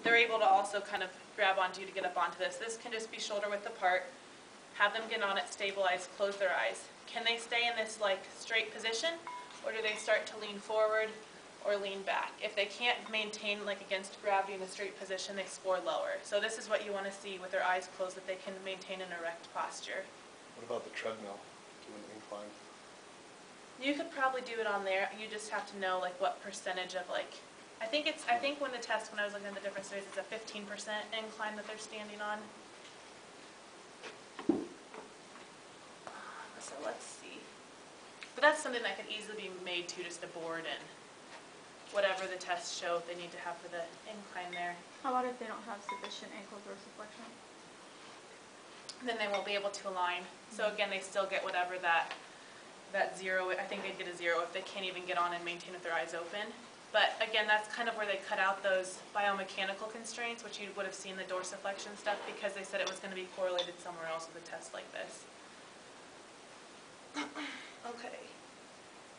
they're able to also kind of grab onto you to get up onto this. This can just be shoulder width apart. Have them get on it, stabilize, close their eyes. Can they stay in this like straight position, or do they start to lean forward or lean back? If they can't maintain like against gravity in a straight position, they score lower. So this is what you want to see with their eyes closed, that they can maintain an erect posture. What about the treadmill? Do an incline? You could probably do it on there. You just have to know like what percentage of like, I think when the test, when I was looking at the different studies, it's a 15% incline that they're standing on. So let's see. But that's something that could easily be made to just a board and whatever the tests show they need to have for the incline there. How about if they don't have sufficient ankle dorsiflexion? Then they won't be able to align. So again, they still get whatever that zero, I think they'd get a 0 if they can't even get on and maintain with their eyes open. But again, that's kind of where they cut out those biomechanical constraints, which you would have seen the dorsiflexion stuff, because they said it was going to be correlated somewhere else with a test like this. Okay,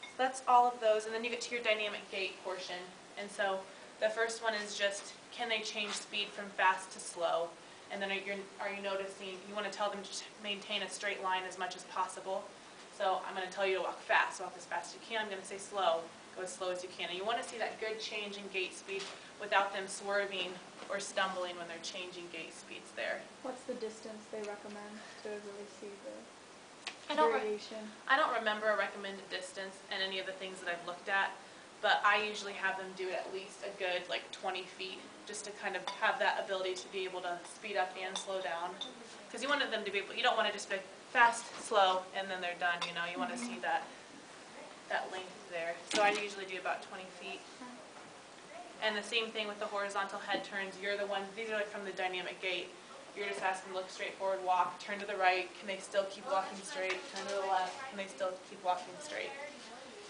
so that's all of those, and then you get to your dynamic gait portion. And so the first one is just, can they change speed from fast to slow? And then are you noticing, you want to tell them to maintain a straight line as much as possible. So I'm going to tell you to walk fast, walk as fast as you can. I'm going to say slow, go as slow as you can. And you want to see that good change in gait speed without them swerving or stumbling when they're changing gait speeds there. What's the distance they recommend to really see the variation? I don't remember a recommended distance in any of the things that I've looked at, but I usually have them do it at least a good like 20 feet, just to kind of have that ability to be able to speed up and slow down. Because you wanted them to be able, you don't want to just be fast, slow, and then they're done, you know. You want to see that length there. So I usually do about 20 feet. And the same thing with the horizontal head turns. You're the one, these are like from the dynamic gait. You're just asking them to look straight forward, walk, turn to the right. Can they still keep walking straight? Turn to the left. Can they still keep walking straight?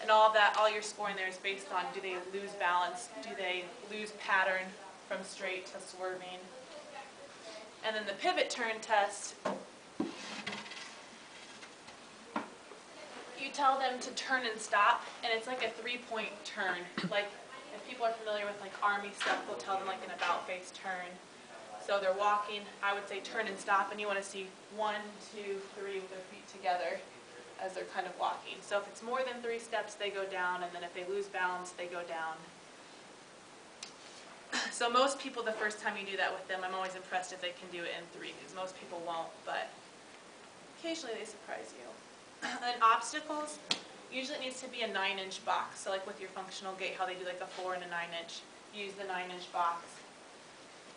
And all of that, all your scoring there is based on, do they lose balance? Do they lose pattern from straight to swerving? And then the pivot turn test, you tell them to turn and stop, and it's like a 3-point turn. Like, if people are familiar with like army stuff, they'll tell them like an about face turn. So they're walking, I would say turn and stop, and you want to see 1, 2, 3 with their feet together as they're kind of walking. So if it's more than 3 steps, they go down, and then if they lose balance, they go down. So most people, the first time you do that with them, I'm always impressed if they can do it in 3, because most people won't, but occasionally they surprise you. And obstacles, usually it needs to be a 9-inch box. So like with your functional gait, how they do like a 4 and a 9-inch, use the 9-inch box.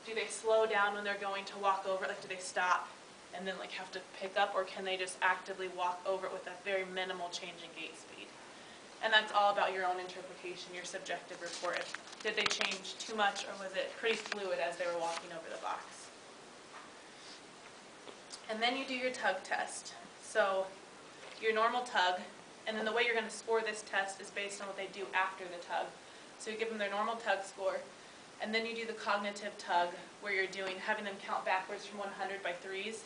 Do they slow down when they're going to walk over it? Like, do they stop and then like have to pick up, or can they just actively walk over it with a very minimal change in gait speed? And that's all about your own interpretation, your subjective report. Did they change too much, or was it pretty fluid as they were walking over the box? And then you do your tug test. So your normal tug, and then the way you're going to score this test is based on what they do after the tug. So you give them their normal tug score, and then you do the cognitive tug, where you're having them count backwards from 100 by 3s.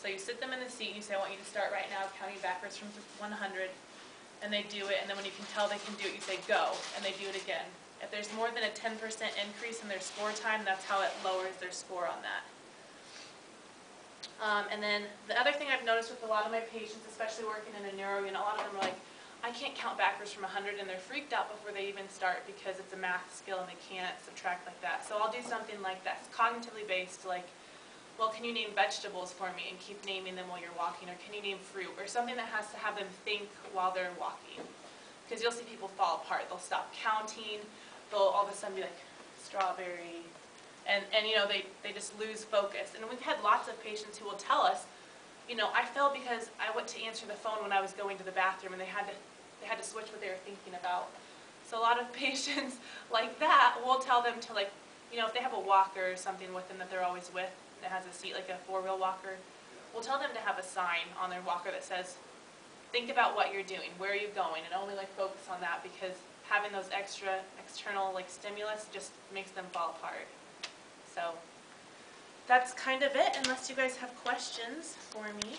So you sit them in the seat and you say, I want you to start right now counting backwards from 100, and they do it, and then when you can tell they can do it, you say go, and they do it again. If there's more than a 10% increase in their score time, that's how it lowers their score on that. And then the other thing I've noticed with a lot of my patients, especially working in a neuro unit, a lot of them are like, I can't count backwards from 100, and they're freaked out before they even start because it's a math skill and they can't subtract like that. So I'll do something like that, cognitively based, like, well, can you name vegetables for me, and keep naming them while you're walking, or can you name fruit, or something that has to have them think while they're walking. Because you'll see people fall apart. They'll stop counting, they'll all of a sudden be like, strawberry, and you know, they just lose focus. And we've had lots of patients who will tell us, you know, I fell because I went to answer the phone when I was going to the bathroom, and they had to switch what they were thinking about. So a lot of patients like that, we'll tell them to, like, you know, if they have a walker or something with them that they're always with, that has a seat, like a 4-wheel walker, we'll tell them to have a sign on their walker that says, think about what you're doing, where are you going, and only like focus on that, because having those external like stimulus just makes them fall apart. So that's kind of it, unless you guys have questions for me.